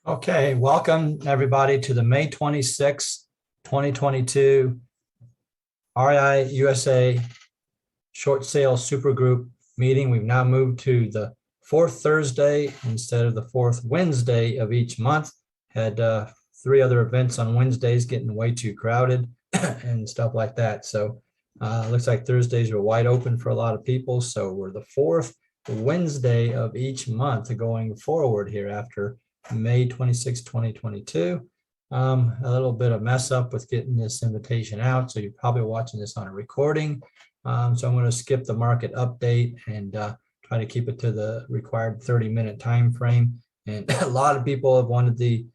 Okay, welcome everybody to the May 26th, 2022 REI USA Short Sale Supergroup meeting. We've now moved to the fourth Thursday instead of the fourth Wednesday of each month. Had three other events on Wednesdays getting way too crowded and stuff like that. So looks like Thursdays are wide open for a lot of people. So we're the fourth Wednesday of each month going forward here after May 26, 2022. A little bit of mess up with getting this invitation out. So you're probably watching this on a recording. So I'm going to skip the market update and try to keep it to the required 30-minute time frame. And a lot of people have wanted the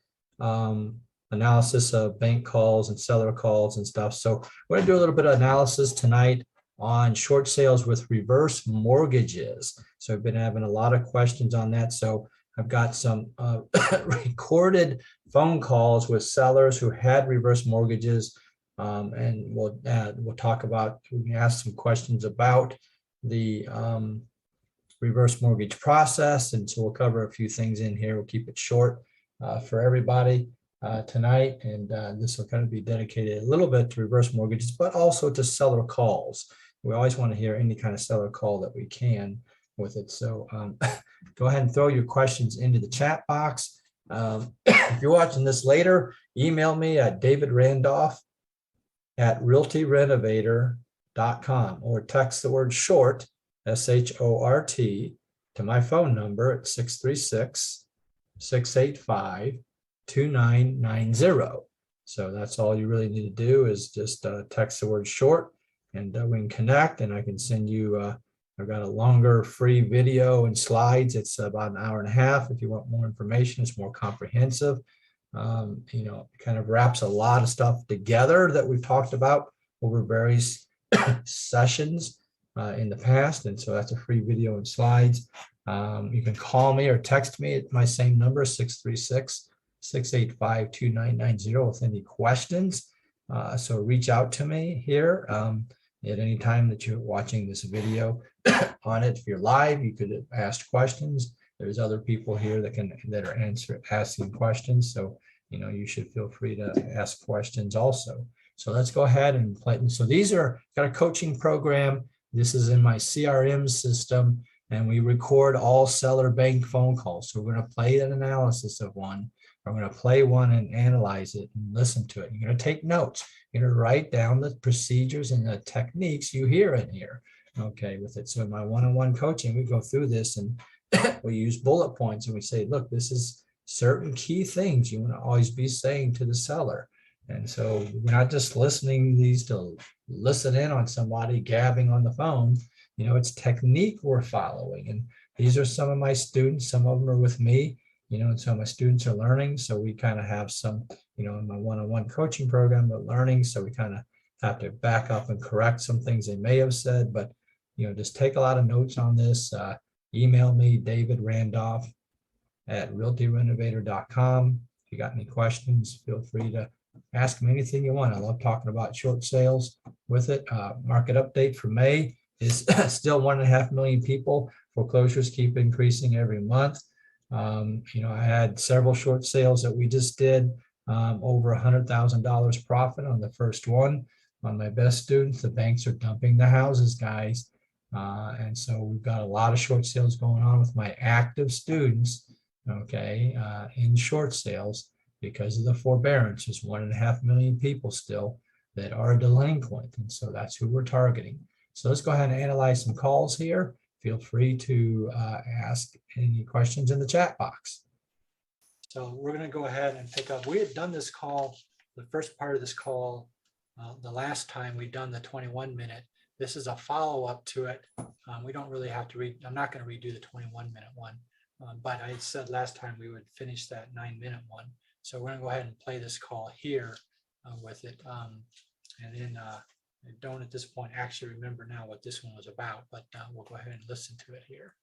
analysis of bank calls and seller calls and stuff. So we're going to do a little bit of analysis tonight on short sales with reverse mortgages. So I've been having a lot of questions on that. So I've got some recorded phone calls with sellers who had reverse mortgages, and we'll talk about. We can ask some questions about the reverse mortgage process, and so we'll cover a few things in here. We'll keep it short for everybody tonight, and this will kind of be dedicated a little bit to reverse mortgages, but also to seller calls. We always want to hear any kind of seller call that we can with it. So go ahead and throw your questions into the chat box. If you're watching this later, email me at davidrandolph@realtyrenovator.com or text the word short, S-H-O-R-T, to my phone number at 636-685-2990. So that's all you really need to do is just text the word short, and we can connect, and I can send you I've got a longer free video and slides. It's about an hour and a half. If you want more information, it's more comprehensive. It kind of wraps a lot of stuff together that we've talked about over various sessions in the past. And so that's a free video and slides. You can call me or text me at my same number, 636-685-2990 with any questions. So reach out to me here at any time that you're watching this video on it. If you're live, you could ask questions. There's other people here that are asking questions. So, you should feel free to ask questions also. So let's go ahead and play. So these got a coaching program. This is in my CRM system, and we record all seller bank phone calls. So we're going to play an analysis of one. I'm going to play one and analyze it and listen to it. You're going to take notes. You're going to write down the procedures and the techniques you hear in here. Okay, with it. So in my one-on-one coaching, we go through this and we use bullet points and we say, look, this is certain key things you want to always be saying to the seller. And so we're not just listening these to listen in on somebody gabbing on the phone. It's technique we're following. And these are some of my students. Some of them are with me. And so my students are learning. So we kind of have some, in my one-on-one coaching program, they're learning. So we kind of have to back up and correct some things they may have said. But, just take a lot of notes on this. Email me, davidrandolph@realtyrenovator.com. If you got any questions, feel free to ask me anything you want. I love talking about short sales with it. Market update for May is still 1.5 million people. Foreclosures keep increasing every month. I had several short sales that we just did, over $100,000 profit on the first one. On my best students, the banks are dumping the houses, guys. And so we've got a lot of short sales going on with my active students, in short sales because of the forbearance. There's 1.5 million people still that are delinquent. And so that's who we're targeting. So let's go ahead and analyze some calls here. Feel free to ask any questions in the chat box. So we're going to go ahead and pick up. We had done this call, the first part of this call, the last time we'd done the 21-minute. This is a follow-up to it. We don't really have to read. I'm not going to redo the 21-minute one, but I said last time we would finish that 9-minute one. So we're going to go ahead and play this call here with it. And then I don't at this point actually remember now what this one was about, but we'll go ahead and listen to it here.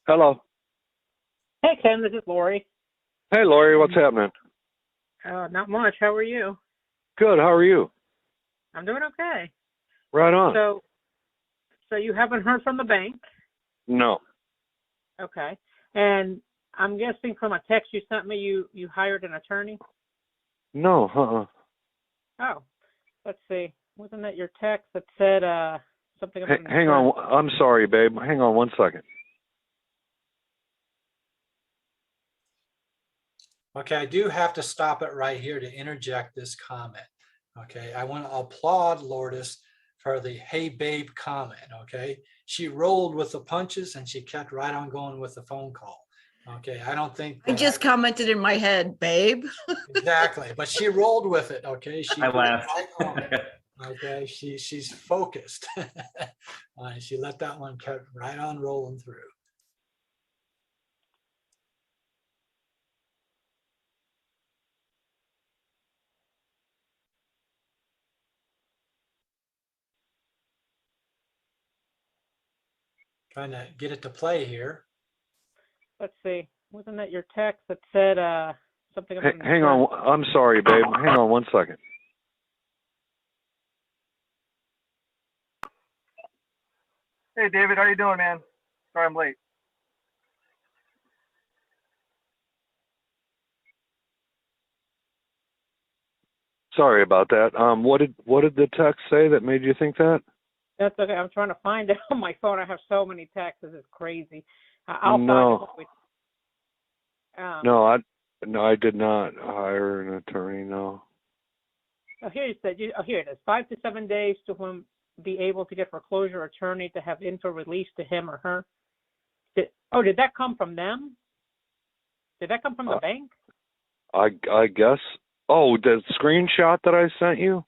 Hello. Hey, Ken, this is Lori. Hey, Lori, what's happening? Not much. How are you? Good. How are you? I'm doing okay. Right on. So you haven't heard from the bank? No. Okay. And I'm guessing from a text you sent me, you hired an attorney? No, Oh, let's see. Wasn't that your text that said something about an Hang on. I'm sorry, babe. Hang on 1 second. Okay, I do have to stop it right here to interject this comment. Okay, I want to applaud Lourdes for the "Hey babe" comment. Okay, she rolled with the punches and she kept right on going with the phone call. Okay, I don't think I that just commented in my head, babe. exactly, but she rolled with it. Okay, she I went laughed. right on it. Okay, she's focused. She let that one kept right on rolling through. Trying to get it to play here. Let's see. Wasn't that your text that said something about an Hang on. I'm sorry, babe. Hang on 1 second. Hey, David, how you doing, man? Sorry I'm late. Sorry about that. What did the text say that made you think that? That's okay. I'm trying to find it on my phone. I have so many texts. It's crazy. I'll No. find it. No, I did not hire an attorney. No. Oh, here you said. Here it is. 5 to 7 days to whom be able to get foreclosure attorney to have info released to him or her. Did that come from them? Did that come from the bank? I guess. Oh, the screenshot that I sent you?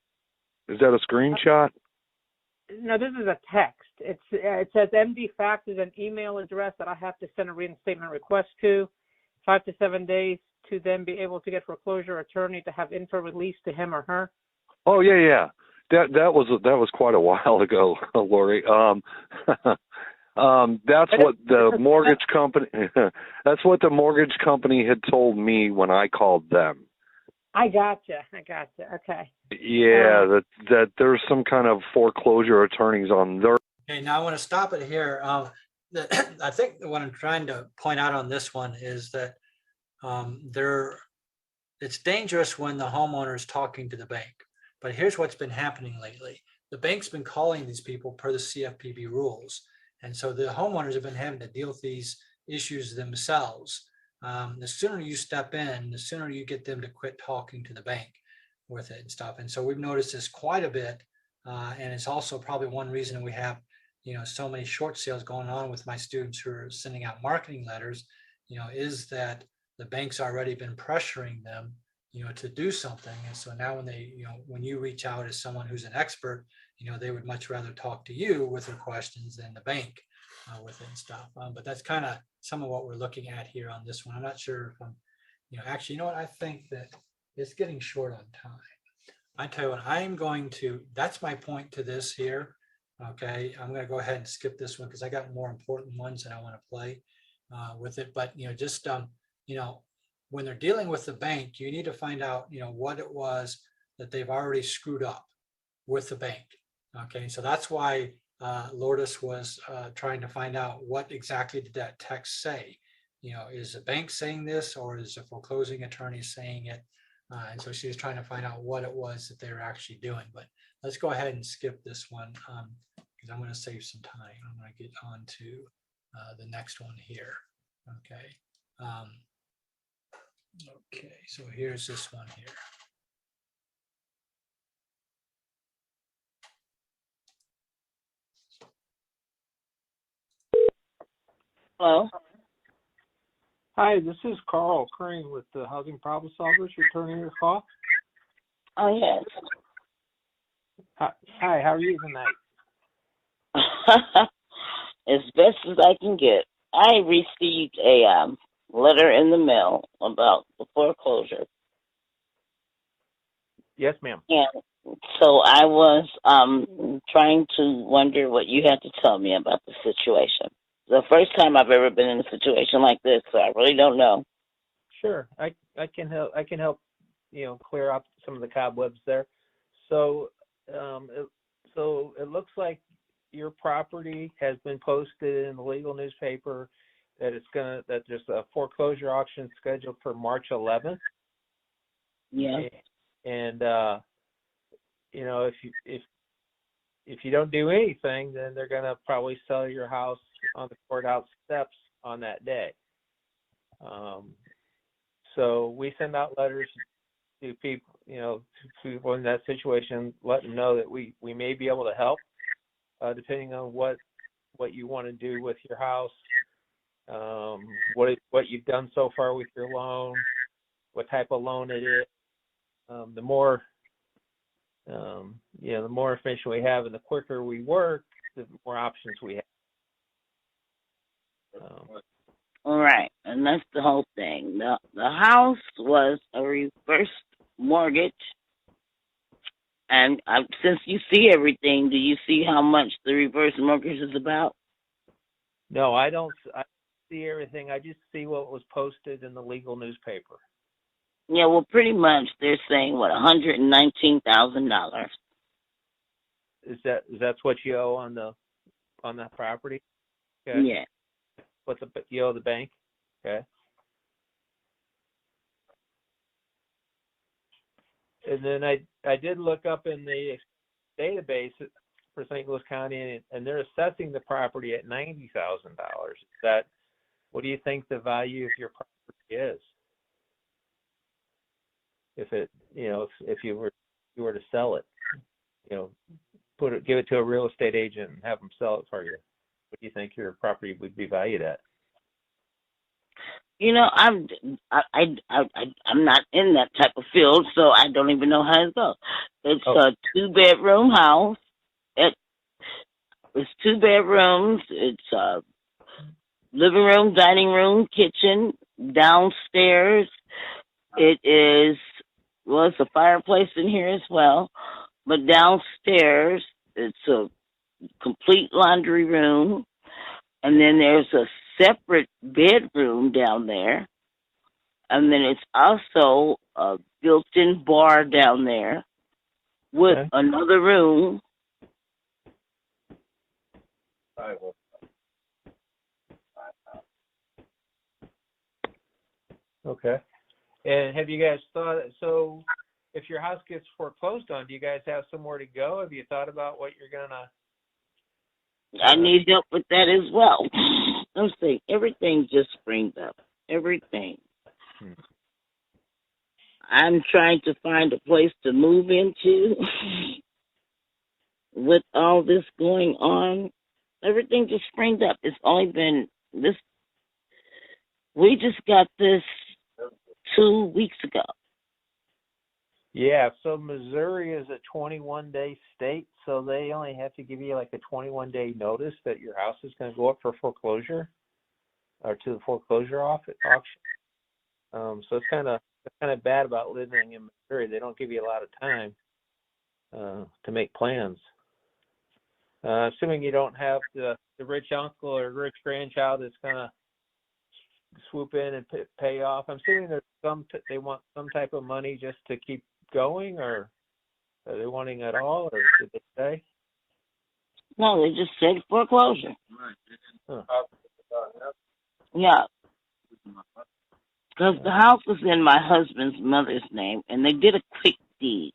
Is that a screenshot? No, this is a text. It says MD Fax is an email address that I have to send a reinstatement request to. 5 to 7 days to then be able to get foreclosure attorney to have info released to him or her. Oh yeah. That was quite a while ago, Lori. That's what the mortgage company. That's what the mortgage company had told me when I called them. I gotcha. Okay. Yeah, that there's some kind of foreclosure attorneys on their. Okay, now I want to stop it here. I think what I'm trying to point out on this one is that it's dangerous when the homeowner is talking to the bank. But here's what's been happening lately. The bank's been calling these people per the CFPB rules. And so the homeowners have been having to deal with these issues themselves. The sooner you step in, the sooner you get them to quit talking to the bank with it and stuff. And so we've noticed this quite a bit. And it's also probably one reason we have, so many short sales going on with my students who are sending out marketing letters, is that the bank's already been pressuring them, to do something. And so now when they, when you reach out as someone who's an expert, they would much rather talk to you with their questions than the bank with it and stuff. But that's kind of some of what we're looking at here on this one. I'm not sure if I'm, actually, I think that it's getting short on time. I tell you what, I'm going to, that's my point to this here. Okay, I'm going to go ahead and skip this one because I got more important ones that I want to play with it. But, just, when they're dealing with the bank, you need to find out, what it was that they've already screwed up with the bank. Okay, so that's why Lourdes was trying to find out what exactly did that text say. Is the bank saying this or is the foreclosing attorney saying it? And so she was trying to find out what it was that they were actually doing. But let's go ahead and skip this one because I'm going to save some time. I'm going to get on to the next one here. Okay. Okay, so here's this one here. Hello. Hi, this is Carl Crane with the Housing Problem Solvers, returning your call. Oh, yes. Hi, how are you tonight? As best as I can get. I received a letter in the mail about the foreclosure. Yes, ma'am. And so I was trying to wonder what you had to tell me about the situation. The first time I've ever been in a situation like this, so I really don't know. Sure, I can help. I can help, clear up some of the cobwebs there. So, it looks like your property has been posted in the legal newspaper that there's a foreclosure auction scheduled for March 11th. Yeah. And you know, if you don't do anything, then they're gonna probably sell your house on the courthouse steps on that day. So we send out letters to people, you know, to people in that situation, let them know that we may be able to help, depending on what you want to do with your house, what you've done so far with your loan, what type of loan it is. The more the more information we have, and the quicker we work, the more options we have. All right, and that's the whole thing. The house was a reverse mortgage, and since you see everything, do you see how much the reverse mortgage is about? No, I don't see everything. I just see what was posted in the legal newspaper. Yeah, well, pretty much they're saying $119,000. That's what you owe on that property? Okay. Yeah. What you owe the bank? Okay. And then I did look up in the database for St. Louis County, and they're assessing the property at $90,000. What do you think the value of your property is? If you were to sell it, give it to a real estate agent and have them sell it for you, what do you think your property would be valued at? I'm not in that type of field, so I don't even know how it goes. It's a 2-bedroom house. It's 2 bedrooms. It's a living room, dining room, kitchen, downstairs. It's a fireplace in here as well, but downstairs it's a complete laundry room, and then there's a separate bedroom down there, and then it's also a built-in bar down there with another room. Okay. And have you guys thought, so if your house gets foreclosed on, do you guys have somewhere to go? Have you thought about what you're gonna? I need help with that as well. I'm saying everything just springs up. Everything. I'm trying to find a place to move into with all this going on. Everything just springs up. It's only been this. We just got this 2 weeks ago. Yeah, so Missouri is a 21-day state, so they only have to give you like a 21-day notice that your house is going to go up for foreclosure or to the foreclosure auction. So it's kind of bad about living in Missouri. They don't give you a lot of time to make plans. Assuming you don't have the rich uncle or rich grandchild that's going to swoop in and pay off. I'm assuming they want some type of money just to keep going, or are they wanting it all, or did they say? No, they just said foreclosure. Huh. Yeah. Because the house was in my husband's mother's name, and they did a quick deed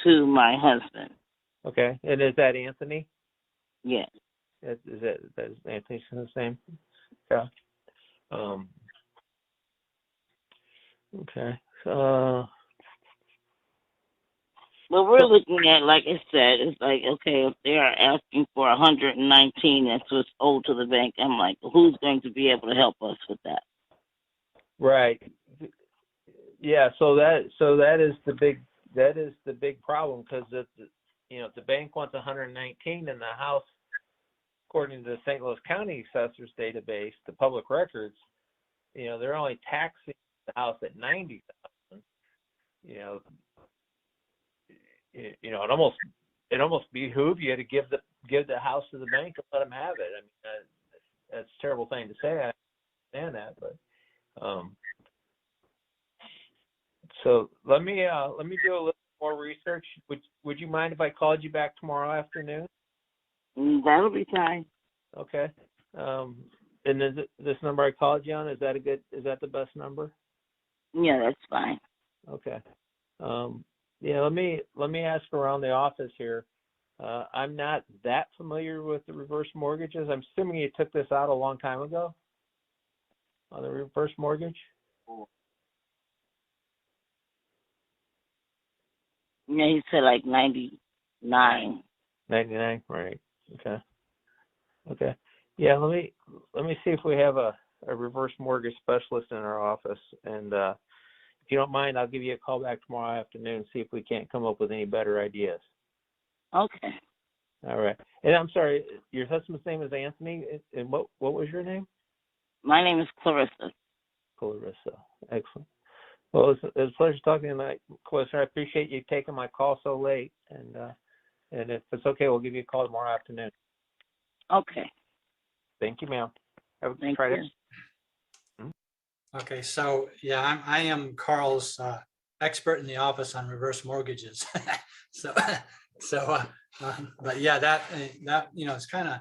to my husband. Okay, and is that Anthony? Yes. Is Anthony's name? Yeah. Okay. Well, we're looking at, like I said, it's like, okay, if they are asking for 119, that's what's owed to the bank. I'm like, who's going to be able to help us with that? Right. Yeah. So that is the big problem, because if the bank wants 119 and the house, according to the St. Louis County Assessor's database, the public records, they're only taxing the house at 90,000. It almost behooves you to give the house to the bank and let them have it. I mean, that's a terrible thing to say. I understand that, but so let me do a little more research. Would you mind if I called you back tomorrow afternoon? That'll be fine. Okay. And is this number I called you on, is that the best number? Yeah, that's fine. Okay. Yeah, let me ask around the office here. I'm not that familiar with the reverse mortgages. I'm assuming you took this out a long time ago on the reverse mortgage? Yeah, he said like 99. 99, right. Okay. Okay. Yeah, let me see if we have a reverse mortgage specialist in our office. And if you don't mind, I'll give you a call back tomorrow afternoon and see if we can't come up with any better ideas. Okay. All right. And I'm sorry, your husband's name is Anthony, and what was your name? My name is Clarissa. Clarissa. Excellent. Well, it was a pleasure talking tonight, Clarissa. I appreciate you taking my call so late, and if it's okay, we'll give you a call tomorrow afternoon. Okay. Thank you, ma'am. Thank Try you. to. Okay, so yeah, I am Carl's expert in the office on reverse mortgages. So, but yeah, that it's kind of,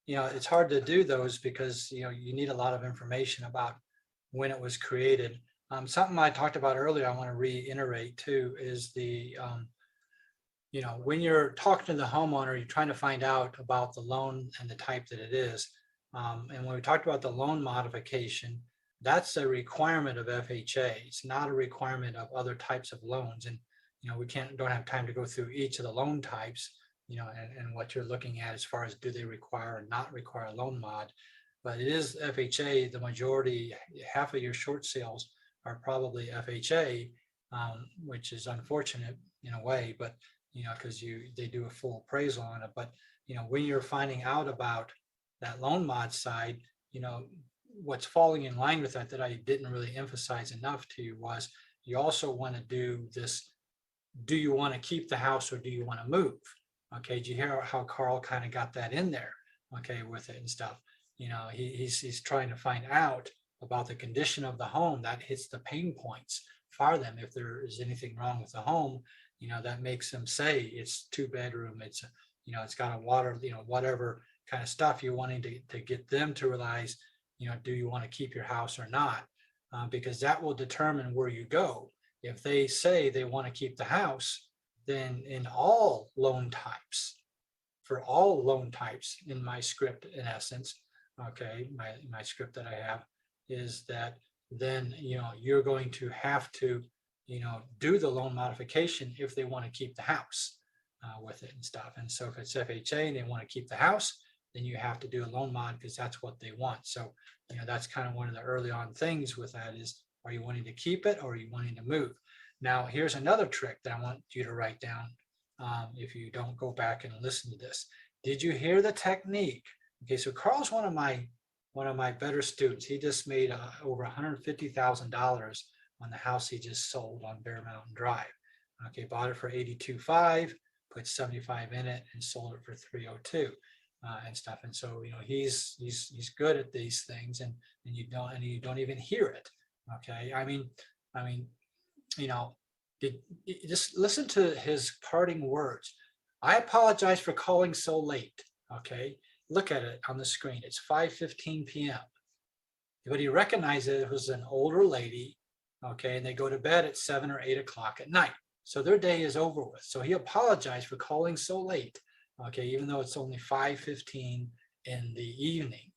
it's hard to do those because, you need a lot of information about when it was created. Something I talked about earlier, I want to reiterate too, is the, when you're talking to the homeowner, you're trying to find out about the loan and the type that it is. And when we talked about the loan modification, that's a requirement of FHA. It's not a requirement of other types of loans. And, we don't have time to go through each of the loan types, and what you're looking at as far as do they require or not require a loan mod. But it is FHA, the majority, half of your short sales are probably FHA, which is unfortunate in a way, but, because they do a full appraisal on it. But, when you're finding out about that loan mod side, what's falling in line with that I didn't really emphasize enough to you was you also want to do this. Do you want to keep the house or do you want to move? Okay. Did you hear how Carl kind of got that in there? Okay. With it and stuff, he's trying to find out about the condition of the home that hits the pain points for them. If there is anything wrong with the home, that makes them say it's 2-bedroom. It's, it's got a water, whatever kind of stuff you're wanting to get them to realize, do you want to keep your house or not? Because that will determine where you go. If they say they want to keep the house, then in all loan types, for all loan types in my script, in essence, okay, my script that I have is that then, you're going to have to, do the loan modification if they want to keep the house with it and stuff. And so if it's FHA and they want to keep the house, then you have to do a loan mod because that's what they want. So, that's kind of one of the early on things with that is, are you wanting to keep it or are you wanting to move? Now, here's another trick that I want you to write down if you don't go back and listen to this. Did you hear the technique? Okay, so Carl's one of my better students. He just made over $150,000 on the house he just sold on Bear Mountain Drive. Okay, bought it for $82,500, put $75,000 in it, and sold it for $302,000. And stuff. And so, he's good at these things and you don't even hear it. Okay. I mean, just listen to his parting words. I apologize for calling so late. Okay. Look at it on the screen. It's 5:15 p.m. But he recognized that it was an older lady. Okay. And they go to bed at 7 or 8 o'clock at night. So their day is over with. So he apologized for calling so late. Okay, even though it's only 5:15 in the evening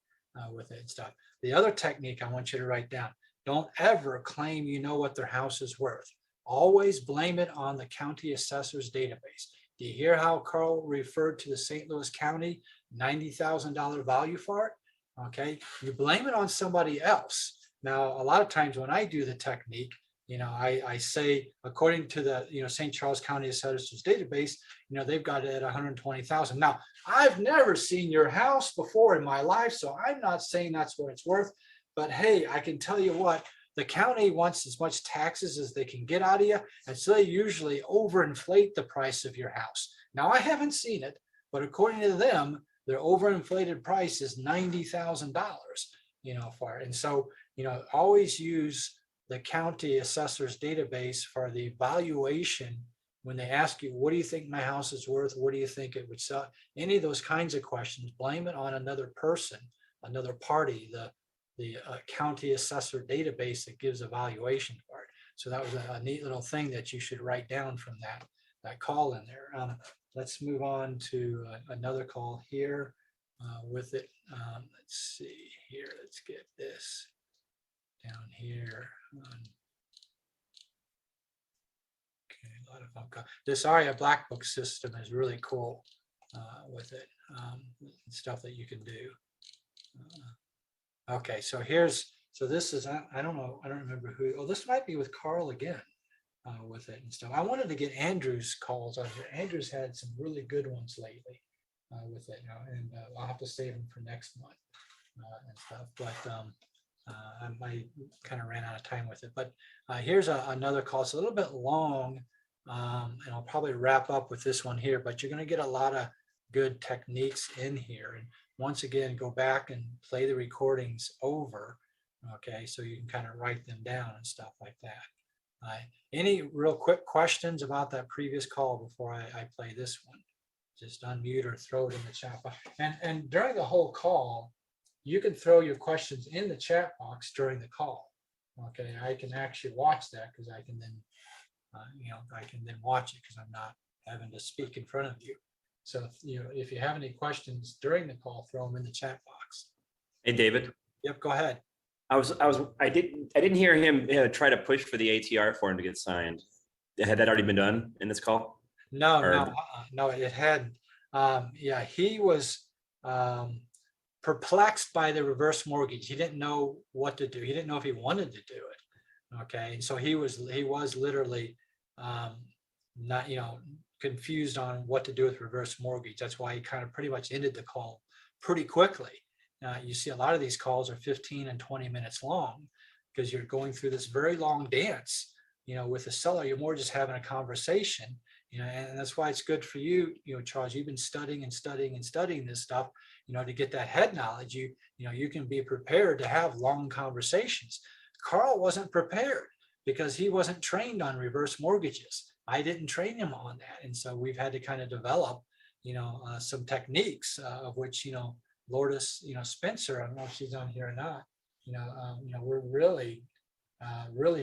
with it and stuff. The other technique I want you to write down, don't ever claim you know what their house is worth. Always blame it on the county assessor's database. Do you hear how Carl referred to the St. Louis County $90,000 value for it? Okay, you blame it on somebody else. Now, a lot of times when I do the technique, I say, according to the, St. Charles County Assessor's database, they've got it at 120,000. Now, I've never seen your house before in my life, so I'm not saying that's what it's worth. But hey, I can tell you what, the county wants as much taxes as they can get out of you, and so they usually overinflate the price of your house. Now, I haven't seen it, but according to them, their overinflated price is $90,000, for it. And so, always use the county assessor's database for the valuation. When they ask you, what do you think my house is worth? What do you think it would sell? Any of those kinds of questions, blame it on another person another party, the county assessor database that gives a valuation for it. So that was a neat little thing that you should write down from that call in there. Let's move on to another call here with it. Let's see here. Let's get this down here. Okay, a lot of phone calls. This ARIA Black Book system is really cool with it, stuff that you can do. Okay, so this is, I don't know, I don't remember who, oh, this might be with Carl again with it and stuff. I wanted to get Andrew's calls on here. Andrew's had some really good ones lately with it, and I'll have to save them for next month and stuff. But I might kind of ran out of time with it. But here's another call. It's a little bit long, and I'll probably wrap up with this one here, but you're going to get a lot of good techniques in here. And once again, go back and play the recordings over. Okay, so you can kind of write them down and stuff like that. Any real quick questions about that previous call before I play this one? Just unmute or throw it in the chat box. And during the whole call, you can throw your questions in the chat box during the call. Okay, I can actually watch that because I can then, I can then watch it because I'm not having to speak in front of you. So, if you have any questions during the call, throw them in the chat box. Hey, David. Yep, go ahead. I didn't hear him try to push for the ATR form to get signed. Had that already been done in this call? No, it hadn't. Yeah, he was perplexed by the reverse mortgage. He didn't know what to do. He didn't know if he wanted to do it. Okay, and so he was literally not, confused on what to do with reverse mortgage. That's why he kind of pretty much ended the call pretty quickly. You see a lot of these calls are 15 and 20 minutes long because you're going through this very long dance, with the seller. You're more just having a conversation, and that's why it's good for you, Charles. You've been studying and studying and studying this stuff, to get that head knowledge. You can be prepared to have long conversations. Carl wasn't prepared because he wasn't trained on reverse mortgages. I didn't train him on that. And so we've had to kind of develop, some techniques of which, Lourdes, Spencer, I don't know if she's on here or not, we're really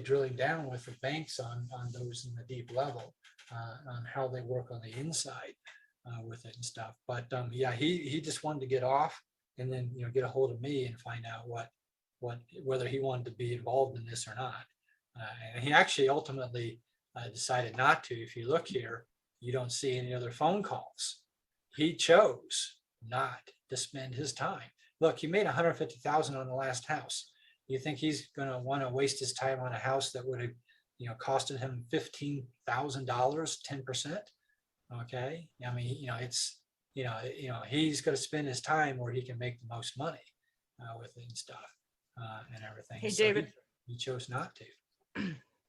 drilling down with the banks on those in the deep level on how they work on the inside with it and stuff. But yeah, he just wanted to get off and then, get a hold of me and find out whether he wanted to be involved in this or not. And he actually ultimately decided not to. If you look here, you don't see any other phone calls. He chose not to spend his time. Look, he made $150,000 on the last house. You think he's going to want to waste his time on a house that would have, costed him $15,000, 10%? Okay, I mean, it's, he's going to spend his time where he can make the most money with it and stuff and everything. Hey, So David. he chose not to.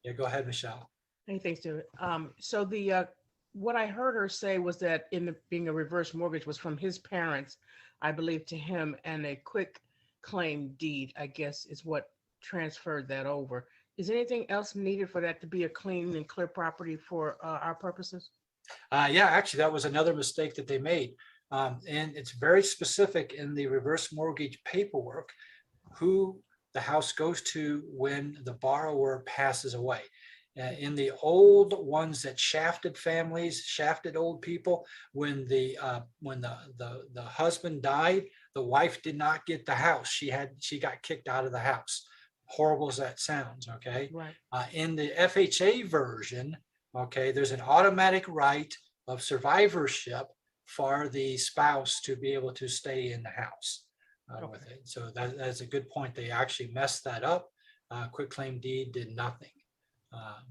Yeah, go ahead, Michelle. Hey, thanks, David. So what I heard her say was that being a reverse mortgage was from his parents, I believe, to him, and a quick claim deed, I guess, is what transferred that over. Is anything else needed for that to be a clean and clear property for our purposes? Yeah, actually, that was another mistake that they made. And it's very specific in the reverse mortgage paperwork who the house goes to when the borrower passes away. In the old ones that shafted families, shafted old people, when the husband died, the wife did not get the house. She got kicked out of the house. Horrible as that sounds, okay? Right. In the FHA version, okay, there's an automatic right of survivorship for the spouse to be able to stay in the house with it. So that's a good point. They actually messed that up. Quitclaim deed did nothing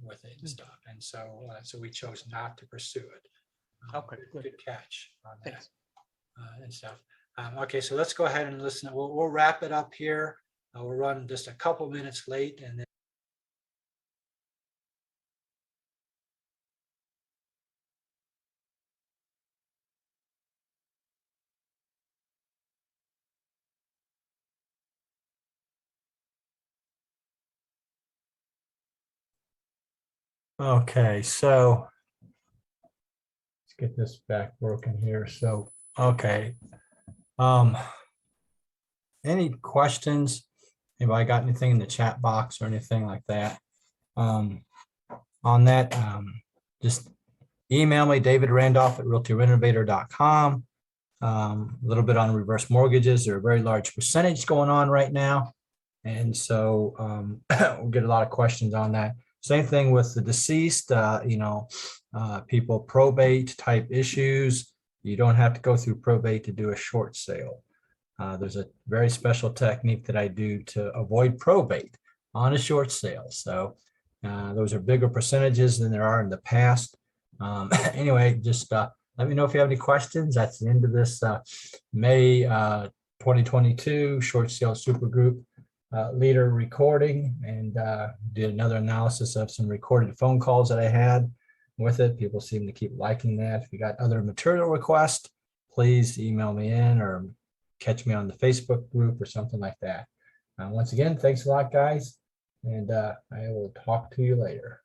with it and stuff. And so we chose not to pursue it. Okay, Good catch on that. Thanks. And stuff. Okay, so let's go ahead and listen. We'll wrap it up here. We'll run just a couple minutes late and then okay, so let's get this back working here. So, okay. any questions? Anybody got anything in the chat box or anything like that? On that, just email me, David Randolph at realtyrenovator.com. A little bit on reverse mortgages. They're a very large percentage going on right now. And so we'll get a lot of questions on that. Same thing with the deceased, people probate type issues. You don't have to go through probate to do a short sale. There's a very special technique that I do to avoid probate on a short sale. So those are bigger percentages than there are in the past. Anyway, just let me know if you have any questions. That's the end of this May 2022 short sale supergroup leader recording, and did another analysis of some recorded phone calls that I had with it. People seem to keep liking that. If you got other material requests, please email me in or catch me on the Facebook group or something like that. Once again, thanks a lot, guys, and I will talk to you later.